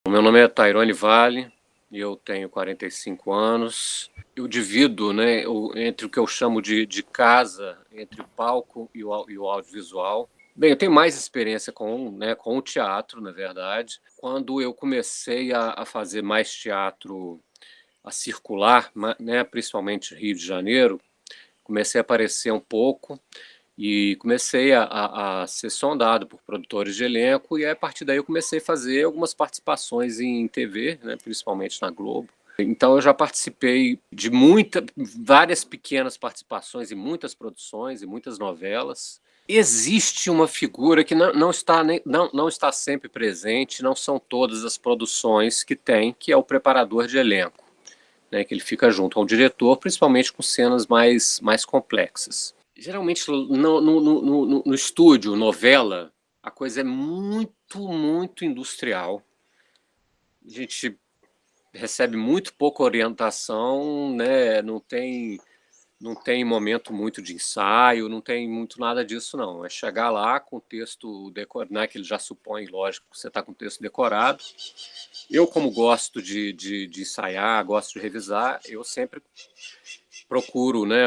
O meu nome é Tairone Vale e eu tenho 45 anos. Eu divido, né, entre o que eu chamo de casa, entre o palco e o audiovisual. Bem, eu tenho mais experiência com o teatro, na verdade. Quando eu comecei a fazer mais teatro, a circular, né, principalmente Rio de Janeiro, comecei a aparecer um pouco e comecei a ser sondado por produtores de elenco, e a partir daí eu comecei a fazer algumas participações em TV, né, principalmente na Globo. Então eu já participei de várias pequenas participações em muitas produções e muitas novelas. Existe uma figura que não está sempre presente, não são todas as produções que tem, que é o preparador de elenco, né, que ele fica junto ao diretor, principalmente com cenas mais complexas. Geralmente no estúdio, novela, a coisa é muito industrial. A gente recebe muito pouca orientação, né? Não tem momento muito de ensaio, não tem muito nada disso, não. É chegar lá com o texto decorado, né, que ele já supõe, lógico, que você está com o texto decorado. Eu, como gosto de ensaiar, gosto de revisar, eu sempre procuro, né,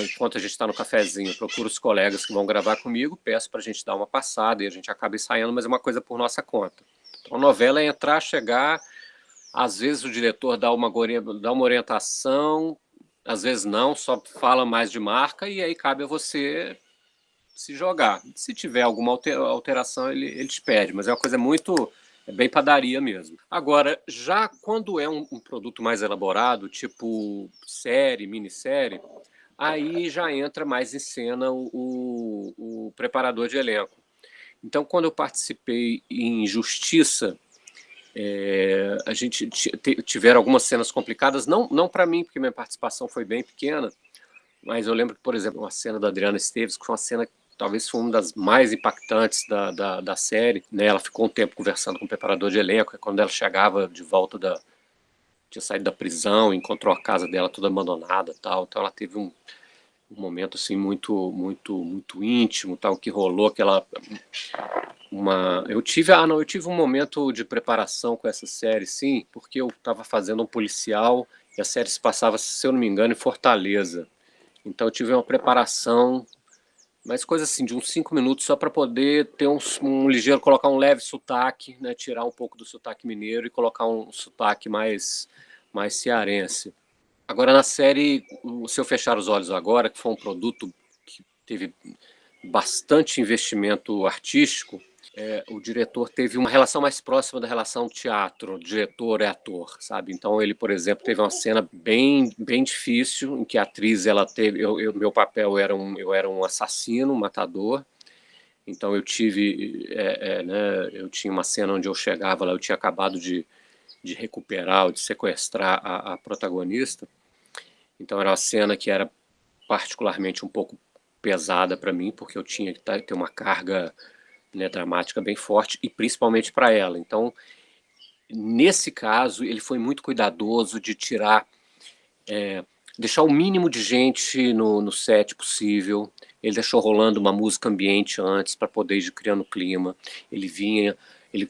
enquanto a gente está no cafezinho, procuro os colegas que vão gravar comigo, peço para a gente dar uma passada e a gente acaba ensaiando, mas é uma coisa por nossa conta. Então, a novela é entrar, chegar, às vezes o diretor dá uma orientação, às vezes não, só fala mais de marca e aí cabe a você se jogar. Se tiver alguma alteração, ele te pede, mas é uma coisa é bem padaria mesmo. Agora, já quando é um produto mais elaborado, tipo série, minissérie, aí já entra mais em cena o preparador de elenco. Então, quando eu participei em Justiça, a gente tiveram algumas cenas complicadas, não para mim, porque minha participação foi bem pequena, mas eu lembro que, por exemplo, uma cena da Adriana Esteves, que foi uma cena que talvez foi uma das mais impactantes da série, né? Ela ficou um tempo conversando com o preparador de elenco, e quando ela chegava de volta tinha saído da prisão, encontrou a casa dela toda abandonada, tal. Então ela teve um momento assim muito íntimo, tal, que rolou aquela eu tive um momento de preparação com essa série, sim, porque eu estava fazendo um policial e a série se passava, se eu não me engano, em Fortaleza. Então eu tive uma preparação, mas coisa assim, de uns 5 minutos só para poder ter um ligeiro, colocar um leve sotaque, né, tirar um pouco do sotaque mineiro e colocar um sotaque mais cearense. Agora na série, Se Eu Fechar os Olhos Agora, que foi um produto que teve bastante investimento artístico, o diretor teve uma relação mais próxima da relação teatro, diretor e ator, sabe? Então ele, por exemplo, teve uma cena bem difícil em que a atriz ela teve, meu papel eu era um assassino, um matador. Então eu tive, né, eu tinha uma cena onde eu chegava lá, eu tinha acabado de recuperar ou de sequestrar a protagonista. Então era uma cena que era particularmente um pouco pesada para mim, porque eu tinha que ter uma carga, né, dramática bem forte, e principalmente para ela. Então, nesse caso, ele foi muito cuidadoso de deixar o mínimo de gente no set possível. Ele deixou rolando uma música ambiente antes para poder ir criando clima. Ele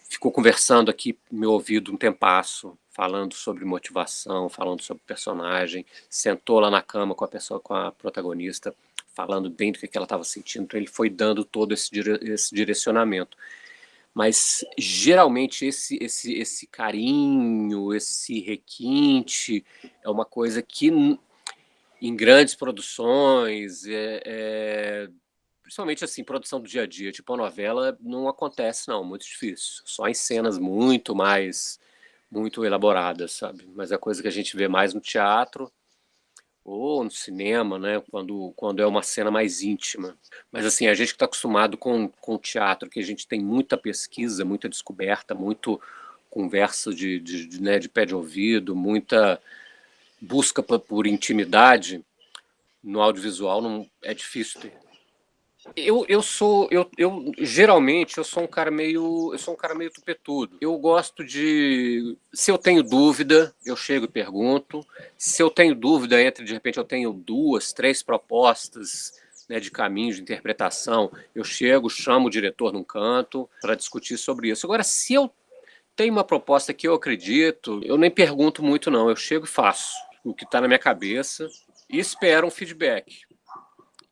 ficou conversando aqui no meu ouvido um tempasso, falando sobre motivação, falando sobre personagem, sentou lá na cama com a protagonista, falando bem do que ela estava sentindo. Então ele foi dando todo esse direcionamento. Mas geralmente esse carinho, esse requinte é uma coisa que em grandes produções, principalmente assim, produção do dia a dia, tipo a novela, não acontece não, muito difícil. Só em cenas muito elaboradas, sabe? Mas é coisa que a gente vê mais no teatro ou no cinema, né? Quando é uma cena mais íntima. Mas assim, a gente que está acostumado com teatro, que a gente tem muita pesquisa, muita descoberta, muito conversa né, de pé de ouvido, muita busca por intimidade, no audiovisual não é difícil ter. Geralmente eu sou um cara meio tupetudo. Eu gosto se eu tenho dúvida, eu chego e pergunto. Se eu tenho dúvida de repente eu tenho duas, três propostas, né, de caminho de interpretação, eu chego, chamo o diretor num canto para discutir sobre isso. Agora, se eu Tem uma proposta que eu acredito, eu nem pergunto muito não, eu chego e faço o que está na minha cabeça e espero um feedback.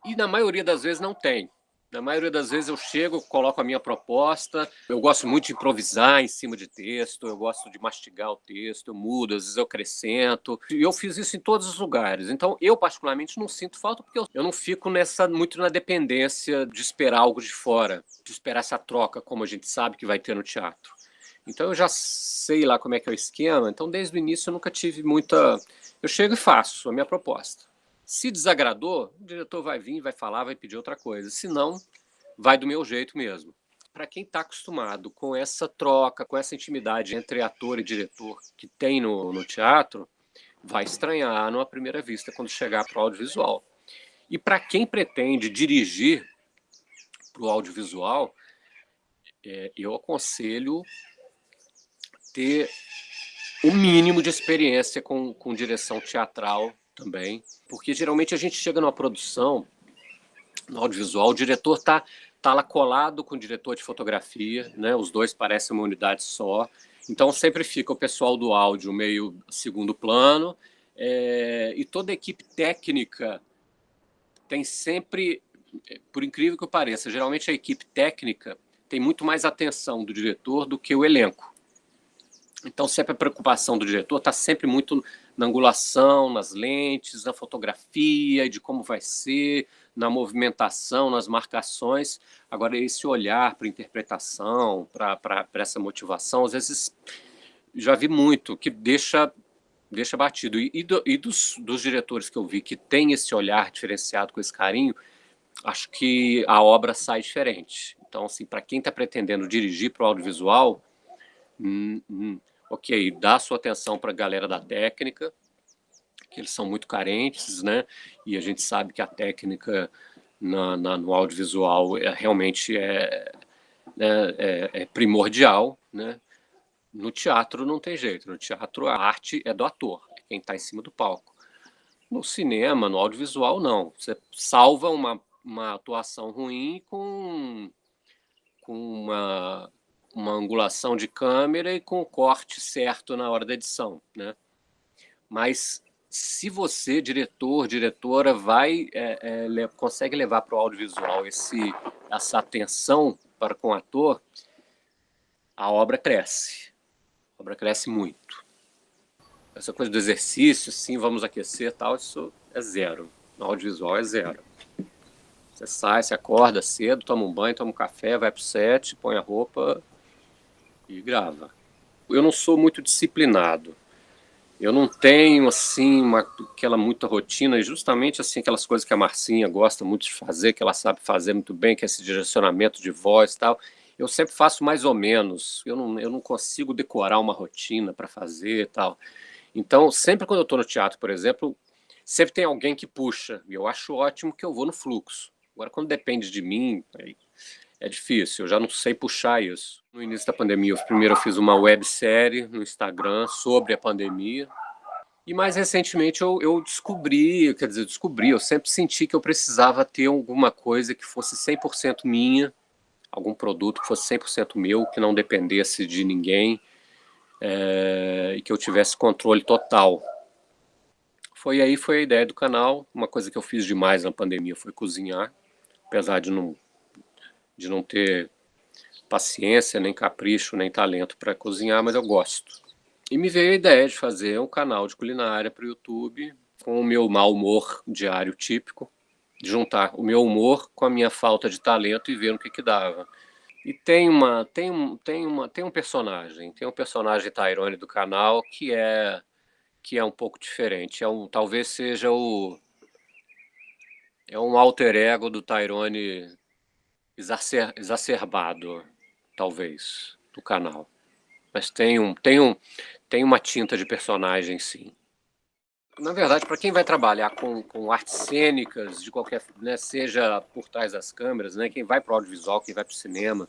E na maioria das vezes não tem. Na maioria das vezes eu chego, coloco a minha proposta, eu gosto muito de improvisar em cima de texto, eu gosto de mastigar o texto, eu mudo, às vezes eu acrescento. E eu fiz isso em todos os lugares. Então eu particularmente não sinto falta porque eu não fico muito na dependência de esperar algo de fora, de esperar essa troca como a gente sabe que vai ter no teatro. Então eu já sei lá como é que é o esquema, então desde o início eu nunca tive muita... Eu chego e faço a minha proposta. Se desagradou, o diretor vai vir, vai falar, vai pedir outra coisa. Se não, vai do meu jeito mesmo. Para quem está acostumado com essa troca, com essa intimidade entre ator e diretor que tem no teatro, vai estranhar numa primeira vista quando chegar para o audiovisual. E para quem pretende dirigir para o audiovisual, eu aconselho ter o mínimo de experiência com direção teatral também, porque geralmente a gente chega numa produção, no audiovisual, o diretor tá lá colado com o diretor de fotografia, né? Os dois parecem uma unidade só, então sempre fica o pessoal do áudio meio segundo plano, e toda a equipe técnica tem sempre, por incrível que pareça, geralmente a equipe técnica tem muito mais atenção do diretor do que o elenco. Então, sempre a preocupação do diretor está sempre muito na angulação, nas lentes, na fotografia, de como vai ser, na movimentação, nas marcações. Agora, esse olhar para interpretação, para essa motivação, às vezes já vi muito, que deixa batido. E dos diretores que eu vi que tem esse olhar diferenciado com esse carinho, acho que a obra sai diferente. Então, assim, para quem está pretendendo dirigir para o audiovisual, ok, dá sua atenção para a galera da técnica, que eles são muito carentes, né? E a gente sabe que a técnica no audiovisual realmente é primordial, né? No teatro não tem jeito, no teatro a arte é do ator, é quem está em cima do palco. No cinema, no audiovisual, não. Você salva uma atuação ruim com uma angulação de câmera e com o corte certo na hora da edição, né? Mas se você, diretor, diretora, consegue levar para o audiovisual essa atenção para com o ator, a obra cresce. A obra cresce muito. Essa coisa do exercício, sim, vamos aquecer tal, isso é zero. No audiovisual é zero. Você sai, você acorda cedo, toma um banho, toma um café, vai pro set, põe a roupa e grava. Eu não sou muito disciplinado. Eu não tenho, assim, aquela muita rotina, e justamente, assim, aquelas coisas que a Marcinha gosta muito de fazer, que ela sabe fazer muito bem, que é esse direcionamento de voz e tal. Eu sempre faço mais ou menos. Eu não consigo decorar uma rotina para fazer e tal. Então, sempre quando eu estou no teatro, por exemplo, sempre tem alguém que puxa. E eu acho ótimo que eu vou no fluxo. Agora, quando depende de mim, é difícil, eu já não sei puxar isso. No início da pandemia, primeiro eu fiz uma websérie no Instagram sobre a pandemia. E mais recentemente eu descobri, eu sempre senti que eu precisava ter alguma coisa que fosse 100% minha, algum produto que fosse 100% meu, que não dependesse de ninguém, e que eu tivesse controle total. Foi a ideia do canal. Uma coisa que eu fiz demais na pandemia foi cozinhar, apesar de não ter paciência, nem capricho, nem talento para cozinhar, mas eu gosto. E me veio a ideia de fazer um canal de culinária para o YouTube, com o meu mau humor diário típico, de juntar o meu humor com a minha falta de talento e ver o que dava. E tem um personagem Tyrone do canal que é um pouco diferente. Talvez seja um alter ego do Tyrone exacerbado, talvez, do canal. Mas tem uma tinta de personagem, sim. Na verdade, para quem vai trabalhar com artes cênicas, de qualquer, né, seja por trás das câmeras, né, quem vai para o audiovisual, quem vai para o cinema,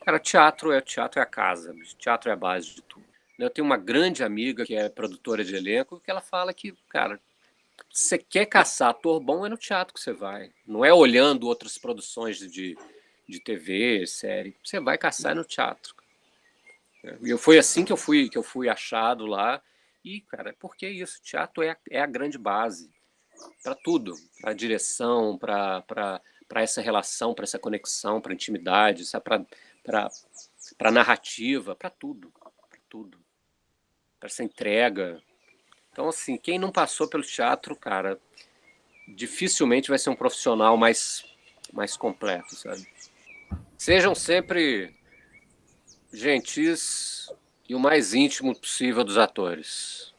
cara, teatro é a casa, teatro é a base de tudo. Eu tenho uma grande amiga que é produtora de elenco, que ela fala que, cara, se você quer caçar ator bom, é no teatro que você vai. Não é olhando outras produções de TV, série. Você vai caçar no teatro. E foi assim que eu fui achado lá. E, cara, porque é isso? Teatro é a grande base para tudo, para direção, para essa relação, para essa conexão, para intimidade, para narrativa, para tudo, para essa entrega. Então, assim, quem não passou pelo teatro, cara, dificilmente vai ser um profissional mais completo, sabe? Sejam sempre gentis e o mais íntimo possível dos atores.